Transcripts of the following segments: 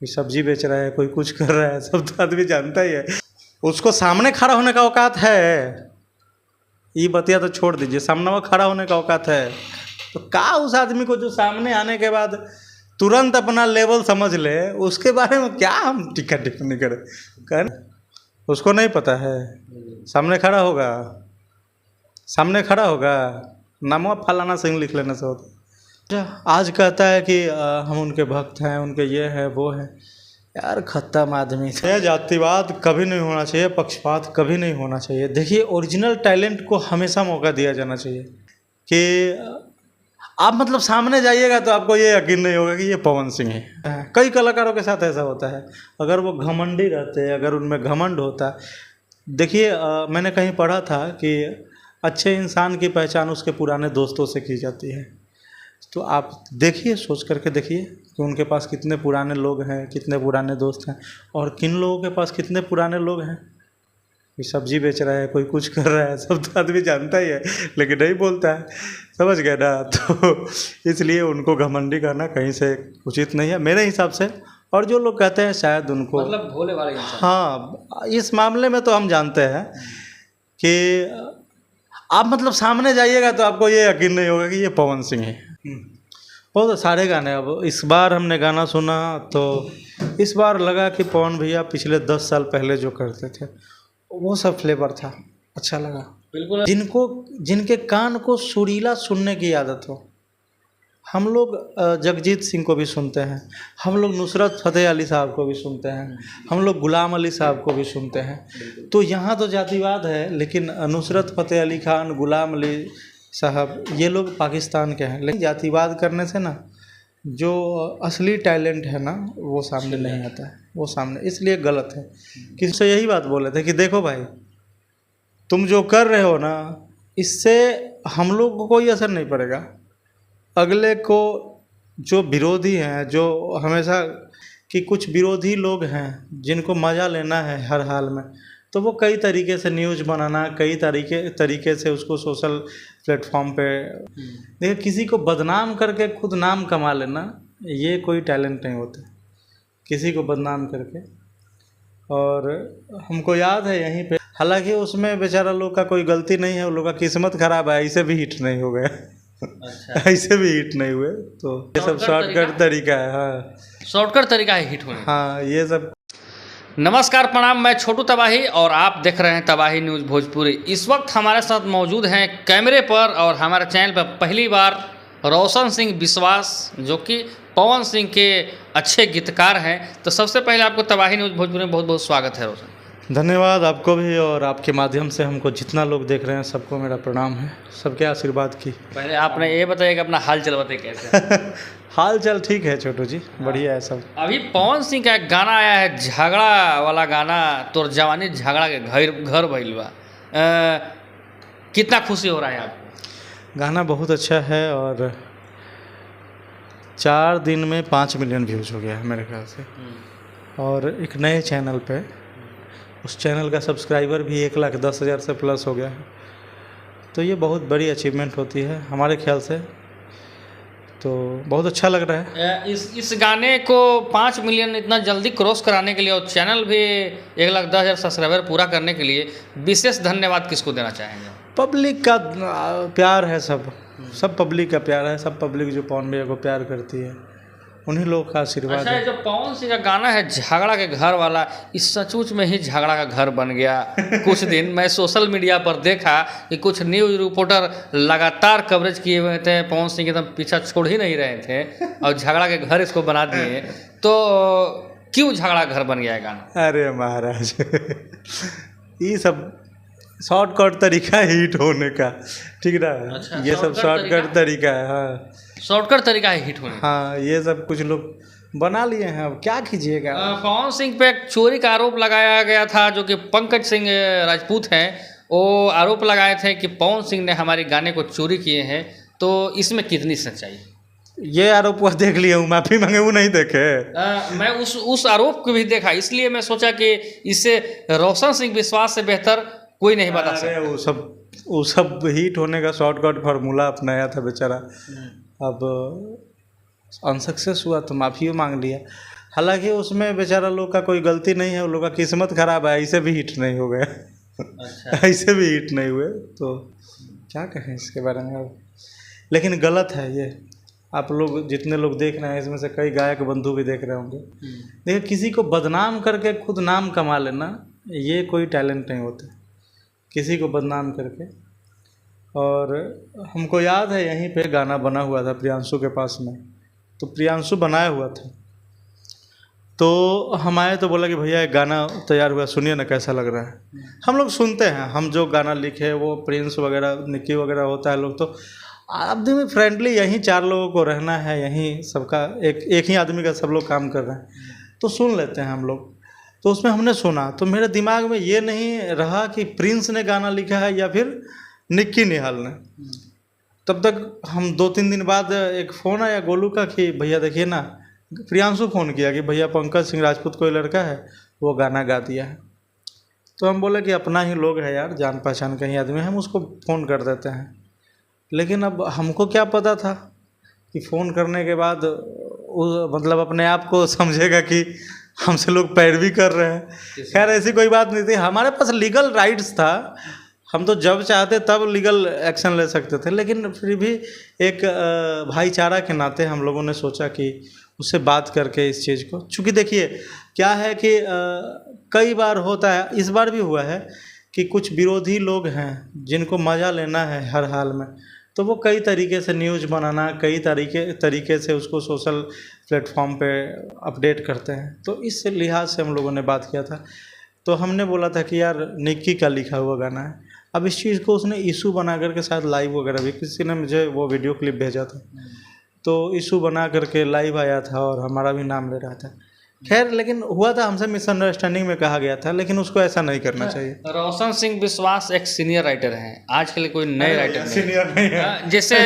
कोई सब्जी बेच रहा है, कोई कुछ कर रहा है, सब तो आदमी जानता ही है। उसको सामने खड़ा होने का औकात है, ये बतिया तो छोड़ दीजिए, सामने में खड़ा होने का औकात है तो का उस आदमी को जो सामने आने के बाद तुरंत अपना लेवल समझ ले, उसके बारे में क्या हम टिक्का टिप्पणी करें। उसको नहीं पता है, सामने खड़ा होगा, नामवा फलाना सिंह लिख लेने से होता। आज कहता है कि हम उनके भक्त हैं, उनके ये है वो है। यार खत्म आदमी से। जातिवाद कभी नहीं होना चाहिए, पक्षपात कभी नहीं होना चाहिए। देखिए, ओरिजिनल टैलेंट को हमेशा मौका दिया जाना चाहिए कि आप मतलब सामने जाइएगा तो आपको ये यकीन नहीं होगा कि ये पवन सिंह है। कई कलाकारों के साथ ऐसा होता है, अगर वो घमंडी रहते हैं, अगर उनमें घमंड होता। देखिए, मैंने कहीं पढ़ा था कि अच्छे इंसान की पहचान उसके पुराने दोस्तों से की जाती है। तो आप देखिए, सोच करके देखिए कि उनके पास कितने पुराने लोग हैं, कितने पुराने दोस्त हैं, और किन लोगों के पास कितने पुराने लोग हैं। कोई सब्जी बेच रहा है, कोई कुछ कर रहा है, सब तो आदमी जानता ही है, लेकिन नहीं बोलता है। समझ गए ना? तो इसलिए उनको घमंडी करना कहीं से उचित नहीं है मेरे हिसाब से। और जो लोग कहते हैं शायद उनको मतलब भोले वाले इंसान। हाँ, इस मामले में तो हम जानते हैं कि आप मतलब सामने जाइएगा तो आपको ये यकीन नहीं होगा कि ये पवन सिंह है। बहुत सारे गाने, अब इस बार हमने गाना सुना तो इस बार लगा कि पवन भैया पिछले 10 साल पहले जो करते थे वो सब फ्लेवर था, अच्छा लगा। बिल्कुल। जिनके कान को सुरीला सुनने की आदत हो, हम लोग जगजीत सिंह को भी सुनते हैं, हम लोग नुसरत फ़तेह अली साहब को भी सुनते हैं, हम लोग गुलाम अली साहब को भी सुनते हैं। तो यहाँ तो जातिवाद है, लेकिन नुसरत फ़तेह अली खान, गुलाम अली साहब, ये लोग पाकिस्तान के हैं। लेकिन जातिवाद करने से ना जो असली टैलेंट है ना वो सामने नहीं आता है, वो सामने इसलिए गलत है। किसी से यही बात बोले थे कि देखो भाई, तुम जो कर रहे हो ना, इससे हम लोग को कोई असर नहीं पड़ेगा। अगले को जो विरोधी हैं, जो हमेशा कि कुछ विरोधी लोग हैं जिनको मज़ा लेना है हर हाल में, तो वो कई तरीके से न्यूज़ बनाना, कई तरीके से उसको सोशल प्लेटफॉर्म पे देखिए, किसी को बदनाम करके खुद नाम कमा लेना ये कोई टैलेंट नहीं होता, किसी को बदनाम करके। और हमको याद है यहीं पे, हालांकि उसमें बेचारा लोग का कोई गलती नहीं है, उन लोग का किस्मत खराब है, ऐसे भी हिट नहीं हो गए। अच्छा। ऐसे भी हिट नहीं हुए, तो ये सब शॉर्टकट तरीका है। हाँ, शॉर्टकट तरीका है हिट होने। हाँ, ये सब। नमस्कार, प्रणाम, मैं छोटू तबाही और आप देख रहे हैं तबाही न्यूज़ भोजपुरी। इस वक्त हमारे साथ मौजूद हैं कैमरे पर और हमारे चैनल पर पहली बार रोशन सिंह विश्वास, जो कि पवन सिंह के अच्छे गीतकार हैं। तो सबसे पहले आपको तबाही न्यूज़ भोजपुरी में बहुत बहुत स्वागत है रोशन। धन्यवाद आपको भी, और आपके माध्यम से हमको जितना लोग देख रहे हैं सबको मेरा प्रणाम है, सबके आशीर्वाद की। पहले आपने ये बताइए कि अपना हाल चाल बताइए कैसे। हाल चाल ठीक है छोटू जी, बढ़िया है सब। अभी पवन सिंह का एक गाना आया है, झगड़ा वाला गाना, तोर जवानी झगड़ा के घर भइल बा। कितना खुशी हो रहा है आपको? गाना बहुत अच्छा है और 4 दिन में 5 मिलियन व्यूज़ हो गया है मेरे ख्याल से। और एक नए चैनल पे, उस चैनल का सब्सक्राइबर भी 1,10,000 से प्लस हो गया है। तो ये बहुत बड़ी अचीवमेंट होती है हमारे ख्याल से, तो बहुत अच्छा लग रहा है। इस गाने को 5 मिलियन इतना जल्दी क्रॉस कराने के लिए और चैनल भी 1,10,000 सब्सक्राइबर पूरा करने के लिए विशेष धन्यवाद किसको देना चाहेंगे? पब्लिक का प्यार है, सब पब्लिक का प्यार है, सब पब्लिक जो पवन भैया को प्यार करती है, उन्हीं लोग का आशीर्वाद अच्छा, है। जो पवन सिंह का गाना है झगड़ा के घर वाला, इस सचमुच में ही झगड़ा का घर बन गया। कुछ दिन मैं सोशल मीडिया पर देखा कि कुछ न्यूज़ रिपोर्टर लगातार कवरेज किए हुए थे, पवन सिंह एकदम पीछा छोड़ ही नहीं रहे थे और झगड़ा के घर इसको बना दिए। तो क्यों झगड़ा घर बन गया है गाना? अरे महाराज, ये सब शॉर्टकट तरीका है हिट होने का, ठीक ना? अच्छा, ये सब शॉर्टकट तरीका है। हाँ, शॉर्टकट तरीका है हिट होने। हाँ, ये सब कुछ लोग बना लिए हैं, अब क्या कीजिएगा। पवन सिंह पे एक चोरी का आरोप लगाया गया था, जो कि पंकज सिंह राजपूत हैं, वो आरोप लगाए थे कि पवन सिंह ने हमारे गाने को चोरी किए हैं। तो इसमें कितनी सच्चाई? ये आरोप वो देख लिए हूँ, माफ़ी मांगे वो नहीं देखे। मैं उस आरोप को भी देखा, इसलिए मैं सोचा कि इससे रोशन सिंह विश्वास से बेहतर कोई नहीं बता सकता। वो सब हिट होने का शॉर्टकट फार्मूला अपनाया था बेचारा, अब अनसक्सेस हुआ तो माफ़ी मांग लिया। हालांकि उसमें बेचारा लोग का कोई गलती नहीं है, उन लोग का किस्मत खराब है, ऐसे भी हिट नहीं हो गए। अच्छा। ऐसे भी हिट नहीं हुए, तो क्या कहें इसके बारे में अब। लेकिन गलत है ये। आप लोग जितने लोग देख रहे हैं इसमें से कई गायक बंधु भी देख रहे होंगे। देखिए, किसी को बदनाम करके खुद नाम कमा लेना ये कोई टैलेंट नहीं होता, किसी को बदनाम करके। और हमको याद है यहीं पे गाना बना हुआ था प्रियांशु के पास में, तो प्रियांशु बनाया हुआ था, तो हम आए तो बोला कि भैया एक गाना तैयार हुआ, सुनिए ना कैसा लग रहा है। हम लोग सुनते हैं, हम जो गाना लिखे वो प्रिंस वगैरह निक्की वगैरह होता है लोग, तो आदमी फ्रेंडली, यहीं 4 लोगों को रहना है, यहीं सबका एक ही आदमी का सब लोग काम कर रहे हैं, तो सुन लेते हैं हम लोग। तो उसमें हमने सुना तो मेरे दिमाग में ये नहीं रहा कि प्रिंस ने गाना लिखा है या फिर निक्की निहाल ने। तब तक हम 2-3 दिन बाद एक फ़ोन आया गोलू का कि भैया देखिए ना, प्रियांशु फ़ोन किया कि भैया पंकज सिंह राजपूत कोई लड़का है वो गाना गा दिया है। तो हम बोले कि अपना ही लोग है यार, जान पहचान का ही आदमी है, हम उसको फ़ोन कर देते हैं। लेकिन अब हमको क्या पता था कि फ़ोन करने के बाद मतलब अपने आप को समझेगा कि हमसे लोग पैरवी कर रहे हैं। खैर ऐसी कोई बात नहीं थी, हमारे पास लीगल राइट्स था, हम तो जब चाहते तब लीगल एक्शन ले सकते थे। लेकिन फिर भी एक भाईचारा के नाते हम लोगों ने सोचा कि उससे बात करके इस चीज़ को, चूँकि देखिए क्या है कि कई बार होता है, इस बार भी हुआ है कि कुछ विरोधी लोग हैं जिनको मज़ा लेना है हर हाल में, तो वो कई तरीके से न्यूज़ बनाना, कई तरीके से उसको सोशल प्लेटफॉर्म पे अपडेट करते हैं। तो इस लिहाज से हम लोगों ने बात किया था। तो हमने बोला था कि यार निक्की का लिखा हुआ गाना है। अब इस चीज़ को उसने इशू बना करके शायद लाइव वगैरह भी, किसी ने मुझे वो वीडियो क्लिप भेजा था, तो इशू बना करके लाइव आया था और हमारा भी नाम ले रहा था। खैर लेकिन हुआ था, हमसे मिसअंडरस्टैंडिंग में कहा गया था, लेकिन उसको ऐसा नहीं करना चाहिए। रोशन सिंह विश्वास एक सीनियर राइटर हैं, आज के लिए कोई नए राइटर नहीं सीनियर नहीं है, जैसे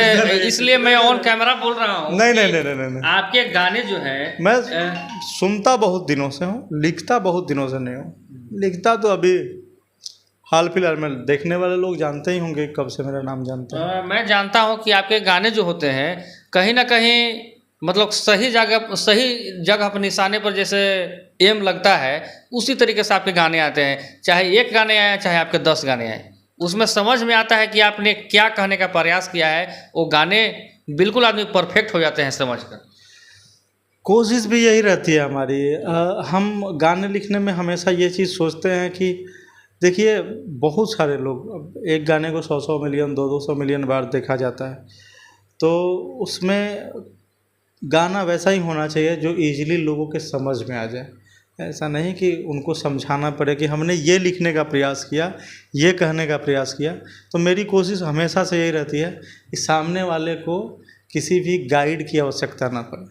इसलिए मैं ऑन कैमरा बोल रहा हूँ। नहीं। आपके गाने जो हैं, मैं सुनता बहुत दिनों से हूँ, लिखता बहुत दिनों से नहीं हूँ। लिखता तो अभी हाल फिलहाल में, देखने वाले लोग जानते ही होंगे कब से मेरा नाम जानते हैं। मैं जानता हूँ कि आपके गाने जो होते हैं कहीं ना कहीं मतलब सही जगह पर निशाने पर जैसे एम लगता है, उसी तरीके से आपके गाने आते हैं। चाहे एक गाने आए चाहे आपके 10 गाने आए, उसमें समझ में आता है कि आपने क्या कहने का प्रयास किया है। वो गाने बिल्कुल आदमी परफेक्ट हो जाते हैं समझ कर। कोशिश भी यही रहती है हमारी। हम गाने लिखने में हमेशा ये चीज़ सोचते हैं कि देखिए बहुत सारे लोग, एक गाने को 100 मिलियन 200 मिलियन बार देखा जाता है, तो उसमें गाना वैसा ही होना चाहिए जो इजीली लोगों के समझ में आ जाए। ऐसा नहीं कि उनको समझाना पड़े कि हमने ये लिखने का प्रयास किया, ये कहने का प्रयास किया। तो मेरी कोशिश हमेशा से यही रहती है कि सामने वाले को किसी भी गाइड की आवश्यकता ना पड़े।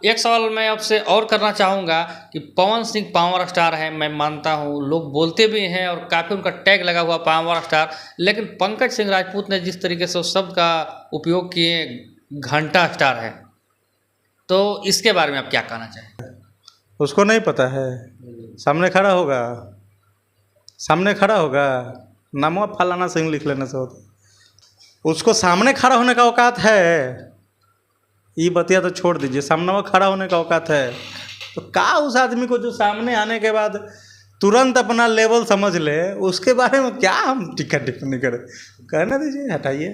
एक सवाल मैं आपसे और करना चाहूँगा कि पवन सिंह पावर स्टार है, मैं मानता हूँ, लोग बोलते भी हैं और काफ़ी उनका टैग लगा हुआ पावर स्टार, लेकिन पंकज सिंह राजपूत ने जिस तरीके से उस शब्द का उपयोग किए, घंटा स्टार है, तो इसके बारे में आप क्या कहना चाहें? उसको नहीं पता है, सामने खड़ा होगा नामवा फलाना सिंह लिख लेने से होता, उसको सामने खड़ा होने का औकात है। ये बतिया तो छोड़ दीजिए, सामने वो खड़ा होने का औकात है तो का उस आदमी को जो सामने आने के बाद तुरंत अपना लेवल समझ ले, उसके बारे में क्या हम टिप्पणी करें? कहना दीजिए, हटाइए।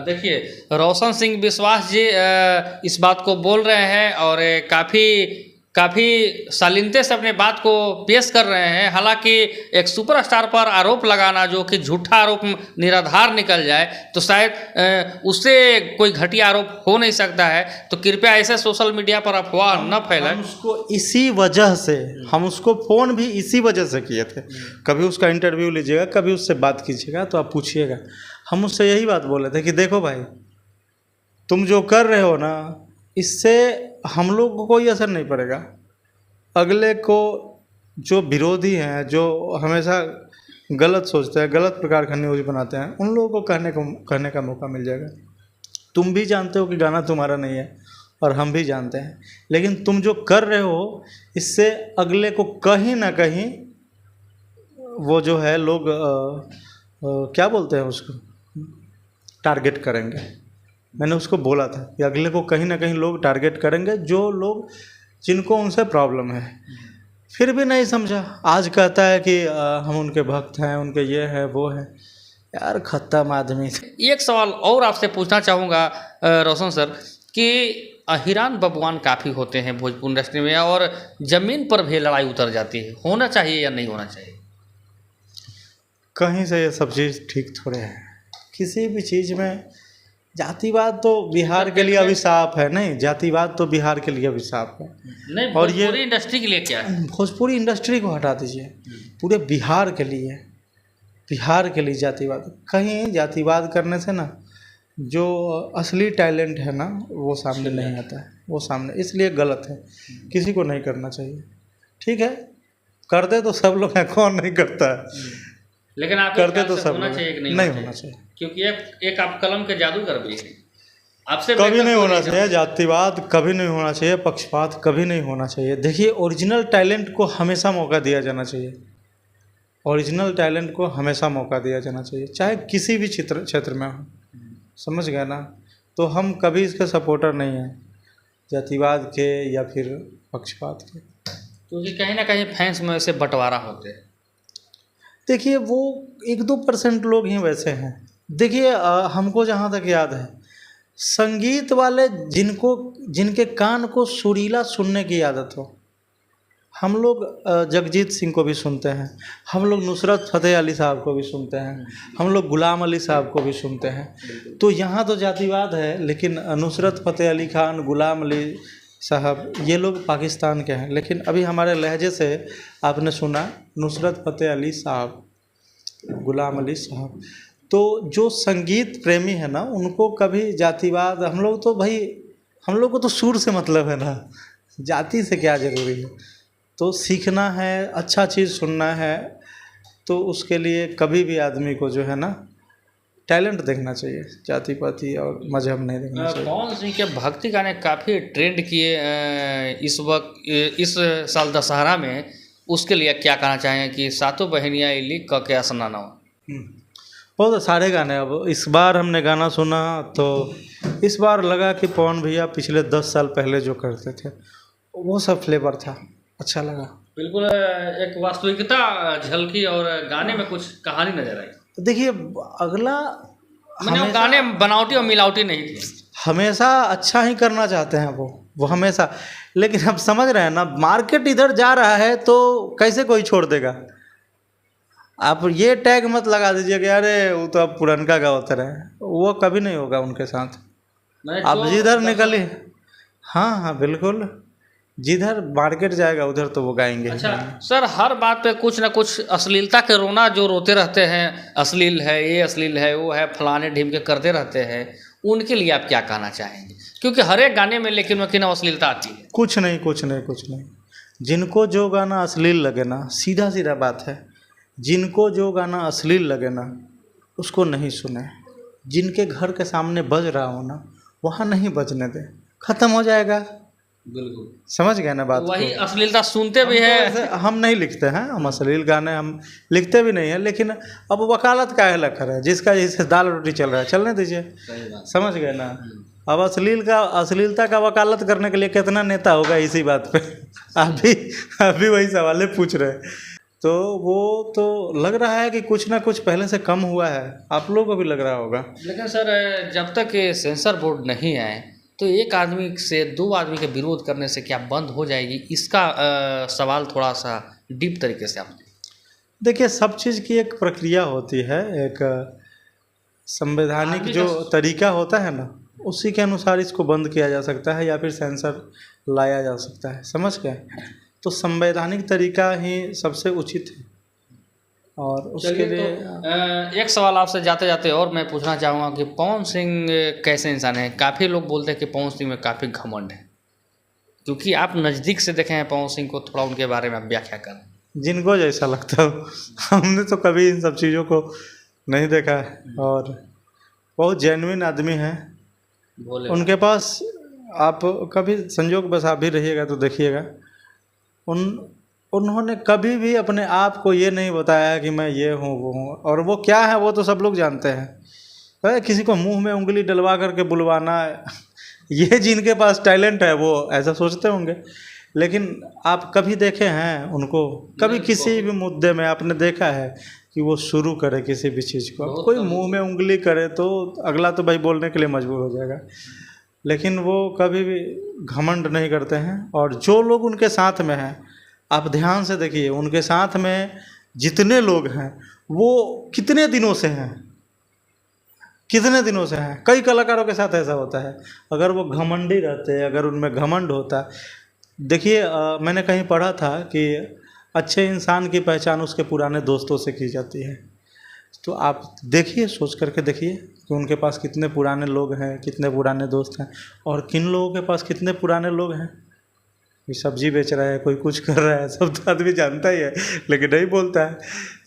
देखिए रोशन सिंह विश्वास जी इस बात को बोल रहे हैं और काफ़ी शालीनता से अपने बात को पेश कर रहे हैं। हालांकि एक सुपरस्टार पर आरोप लगाना जो कि झूठा आरोप निराधार निकल जाए तो शायद उससे कोई घटिया आरोप हो नहीं सकता है। तो कृपया ऐसे सोशल मीडिया पर अफवाह न फैलाएं। हम उसको इसी वजह से, हम उसको फ़ोन भी इसी वजह से किए थे। कभी उसका इंटरव्यू लीजिएगा, कभी उससे बात कीजिएगा तो आप पूछिएगा। हम उससे यही बात बोले थे कि देखो भाई, तुम जो कर रहे हो ना, इससे हम लोग को कोई असर नहीं पड़ेगा। अगले को जो विरोधी हैं, जो हमेशा गलत सोचते हैं, गलत प्रकार का न्यूज़ बनाते हैं, उन लोगों को कहने का मौका मिल जाएगा। तुम भी जानते हो कि गाना तुम्हारा नहीं है और हम भी जानते हैं, लेकिन तुम जो कर रहे हो इससे अगले को कहीं ना कहीं वो जो है लोग क्या बोलते हैं उसको, टारगेट करेंगे। मैंने उसको बोला था कि अगले को कहीं ना कहीं लोग टारगेट करेंगे, जो लोग जिनको उनसे प्रॉब्लम है, फिर भी नहीं समझा। आज कहता है कि हम उनके भक्त हैं, उनके ये है वो है। यार खत्म आदमी। एक सवाल और आपसे पूछना चाहूँगा रोशन सर कि हिरान बबुआन काफ़ी होते हैं भोजपुर इंडस्ट्री में और ज़मीन पर भी लड़ाई उतर जाती है, होना चाहिए या नहीं होना चाहिए? कहीं से ये सब चीज़ ठीक थोड़े है। किसी भी चीज़ में जातिवाद तो बिहार के लिए अभिशाप है। नहीं, जातिवाद तो बिहार के लिए अभिशाप है। नहीं, और ये भोजपुरी इंडस्ट्री के लिए क्या है? भोजपुरी इंडस्ट्री को हटा दीजिए, पूरे बिहार के लिए, बिहार के लिए जातिवाद। कहीं जातिवाद करने से ना जो असली टैलेंट है ना वो सामने नहीं आता है, वो सामने, इसलिए गलत है, किसी को नहीं करना चाहिए। ठीक है, करते तो सब लोग हैं, कौन नहीं करता है, लेकिन आप करते तो सब होना लोग चाहिए कि नहीं होना चाहिए, क्योंकि एक आप कलम के जादूगर भी हैं। आपसे कभी बेहतर नहीं कोई होना नहीं चाहिए। जातिवाद कभी नहीं होना चाहिए, पक्षपात कभी नहीं होना चाहिए। देखिए, ओरिजिनल टैलेंट को हमेशा मौका दिया जाना चाहिए, ओरिजिनल टैलेंट को हमेशा मौका दिया जाना चाहिए, चाहे किसी भी क्षेत्र में हो। समझ गए ना? तो हम कभी इसके सपोर्टर नहीं हैं, जातिवाद के या फिर पक्षपात के। क्योंकि कहीं ना कहीं फैंस में ऐसे बंटवारा होते हैं। देखिए, वो 1-2% लोग ही वैसे हैं। देखिए, हमको जहाँ तक याद है, संगीत वाले जिनके कान को सुरीला सुनने की आदत हो, हम लोग जगजीत सिंह को भी सुनते हैं, हम लोग नुसरत फ़तेह अली साहब को भी सुनते हैं, हम लोग गुलाम अली साहब को भी सुनते हैं। तो यहाँ तो जातिवाद है, लेकिन नुसरत फ़तेह अली खान, गुलाम अली साहब, ये लोग पाकिस्तान के हैं। लेकिन अभी हमारे लहजे से आपने सुना नुसरत फ़तेह अली साहब, गुलाम अली साहब। तो जो संगीत प्रेमी है ना, उनको कभी जातिवाद, हम लोग तो भाई, हम लोग को तो सुर से मतलब है ना, जाति से क्या ज़रूरी है। तो सीखना है, अच्छा चीज़ सुनना है, तो उसके लिए कभी भी आदमी को जो है ना टैलेंट देखना चाहिए, जाति पाति और मजहब नहीं देखना चाहिए। पवन सिंह के भक्ति गाने काफ़ी ट्रेंड किए इस वक्त, इस साल दशहरा में। उसके लिए क्या कहना चाहेंगे कि सातों बहनियाँ इली क के स्नाना? बहुत सारे गाने। अब इस बार हमने गाना सुना तो इस बार लगा कि पवन भैया पिछले 10 साल पहले जो करते थे वो सब फ्लेवर था, अच्छा लगा। बिल्कुल एक वास्तविकता झलकी और गाने में कुछ कहानी नजर आई। देखिए, अगला मैंने गाने बनावटी और मिलावटी नहीं थे, हमेशा अच्छा ही करना चाहते हैं वो हमेशा। लेकिन अब समझ रहे हैं ना, मार्केट इधर जा रहा है तो कैसे कोई छोड़ देगा। आप ये टैग मत लगा दीजिए कि अरे वो तो अब पुरनका गावतर है, वो कभी नहीं होगा उनके साथ। आप जिधर निकलिए, हाँ हाँ बिल्कुल, जिधर मार्केट जाएगा उधर तो वो गाएंगे। अच्छा सर, हर बात पे कुछ ना कुछ अश्लीलता के रोना जो रोते रहते हैं, अश्लील है ये, अश्लील है वो है, फलाने ढीम के करते रहते हैं, उनके लिए आप क्या कहना चाहेंगे? क्योंकि हर एक गाने में लेकिन अश्लीलता आती है। कुछ नहीं। जिनको जो गाना अश्लील लगे ना, सीधा सीधा बात है, जिनको जो गाना अश्लील लगे ना उसको नहीं सुने। जिनके घर के सामने बज रहा हो ना, वहाँ नहीं बजने दे, ख़त्म हो जाएगा। बिल्कुल समझ गए ना बात वही को? अश्लीलता सुनते भी हैं। हम नहीं लिखते हैं, हम अश्लील गाने हम लिखते भी नहीं हैं, लेकिन अब वकालत काहे ला कर है, जिसका जैसे दाल रोटी चल रहा है चलने दीजिए। समझ गए ना? अब अश्लीलता का वकालत करने के लिए कितना नेता होगा इसी बात पे। अभी वही सवाल पूछ रहे हैं। तो वो तो लग रहा है कि कुछ ना कुछ पहले से कम हुआ है, आप लोगों को भी लग रहा होगा। लेकिन सर, जब तक सेंसर बोर्ड नहीं आए तो एक आदमी से 2 आदमी के विरोध करने से क्या बंद हो जाएगी? इसका सवाल थोड़ा सा डीप तरीके से आप देखिए, सब चीज़ की एक प्रक्रिया होती है, एक संवैधानिक जो तरीका होता है ना, उसी के अनुसार इसको बंद किया जा सकता है या फिर सेंसर लाया जा सकता है। समझ गए? तो संवैधानिक तरीका ही सबसे उचित है। और उसके लिए तो एक सवाल आपसे जाते जाते और मैं पूछना चाहूँगा कि पवन सिंह कैसे इंसान है? काफ़ी लोग बोलते हैं कि पवन सिंह में काफ़ी घमंड है, क्योंकि आप नज़दीक से देखे हैं पवन सिंह को, थोड़ा उनके बारे में आप व्याख्या करें। जिनको जैसा लगता हो, हमने तो कभी इन सब चीज़ों को नहीं देखा है, और बहुत जेन्युइन आदमी हैं। उनके पास आप कभी संजोग बस आप भी रहिएगा तो देखिएगा, उन्होंने कभी भी अपने आप को ये नहीं बताया कि मैं ये हूँ वो हूँ, और वो क्या है वो तो सब लोग जानते हैं। किसी को मुंह में उंगली डलवा करके बुलवाना, ये जिनके पास टैलेंट है वो ऐसा सोचते होंगे। लेकिन आप कभी देखे हैं उनको, कभी किसी भी मुद्दे में आपने देखा है कि वो शुरू करे किसी भी चीज़ को? कोई मुंह में उंगली करे तो अगला तो भाई बोलने के लिए मजबूर हो जाएगा, लेकिन वो कभी भी घमंड नहीं करते हैं। और जो लोग उनके साथ में हैं, आप ध्यान से देखिए, उनके साथ में जितने लोग हैं वो कितने दिनों से हैं, कितने दिनों से हैं। कई कलाकारों के साथ ऐसा होता है, अगर वो घमंडी रहते, अगर उनमें घमंड होता। देखिए मैंने कहीं पढ़ा था कि अच्छे इंसान की पहचान उसके पुराने दोस्तों से की जाती है। तो आप देखिए, सोच करके देखिए कि उनके पास कितने पुराने लोग हैं, कितने पुराने दोस्त हैं, और किन लोगों के पास कितने पुराने लोग हैं। कोई सब्जी बेच रहा है, कोई कुछ कर रहा है, सब तो आदमी जानता ही है, लेकिन नहीं बोलता है,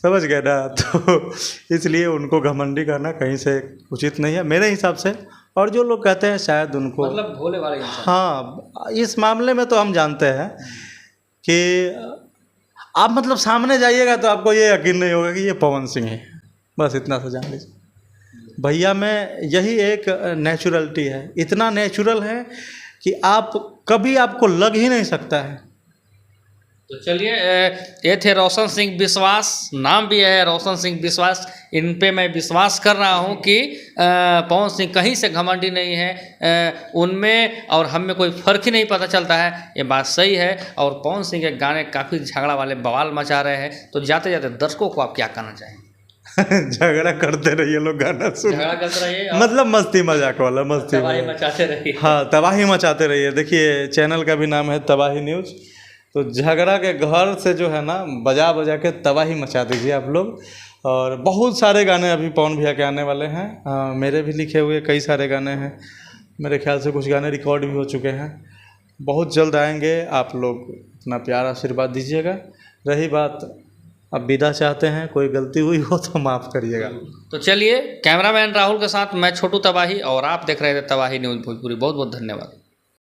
समझ गए ना। तो इसलिए उनको घमंडी करना कहीं से उचित नहीं है मेरे हिसाब से। और जो लोग कहते हैं शायद उनको मतलब भोले वाले इंसान। हाँ, इस मामले में तो हम जानते हैं कि आप मतलब सामने जाइएगा तो आपको ये यकीन नहीं होगा कि ये पवन सिंह है, बस इतना सा जान लीजिए। भैया में यही एक नेचुरलिटी है, इतना नेचुरल है कि आप कभी आपको लग ही नहीं सकता है। तो चलिए, ये थे रोशन सिंह विश्वास, नाम भी है रोशन सिंह विश्वास। इन पे मैं विश्वास कर रहा हूँ कि पवन सिंह कहीं से घमंडी नहीं है, उनमें और हम में कोई फ़र्क ही नहीं पता चलता है, ये बात सही है। और पवन सिंह के गाने काफ़ी झगड़ा वाले बवाल मचा रहे हैं। तो जाते जाते दर्शकों को आप क्या कहना चाहेंगे? झगड़ा करते रहिए लोग, गाना सुन, झगड़ा करते रहिए, मतलब मस्ती मजाक वाला, मस्ती तबाही मचाते रहिए। हाँ, तबाही मचाते रहिए। देखिए चैनल का भी नाम है तबाही न्यूज़, तो झगड़ा के घर से जो है ना बजा बजा के तबाही मचा दीजिए आप लोग। और बहुत सारे गाने अभी पवन भैया के आने वाले हैं, मेरे भी लिखे हुए कई सारे गाने हैं, मेरे ख्याल से कुछ गाने रिकॉर्ड भी हो चुके हैं, बहुत जल्द आएंगे। आप लोग अपना प्यार आशीर्वाद दीजिएगा। रही बात अब विदा चाहते हैं, कोई गलती हुई हो तो माफ़ करिएगा। तो चलिए, कैमरामैन राहुल के साथ मैं छोटू तबाही, और आप देख रहे थे तबाही न्यूज़ भोजपुरी। बहुत बहुत धन्यवाद।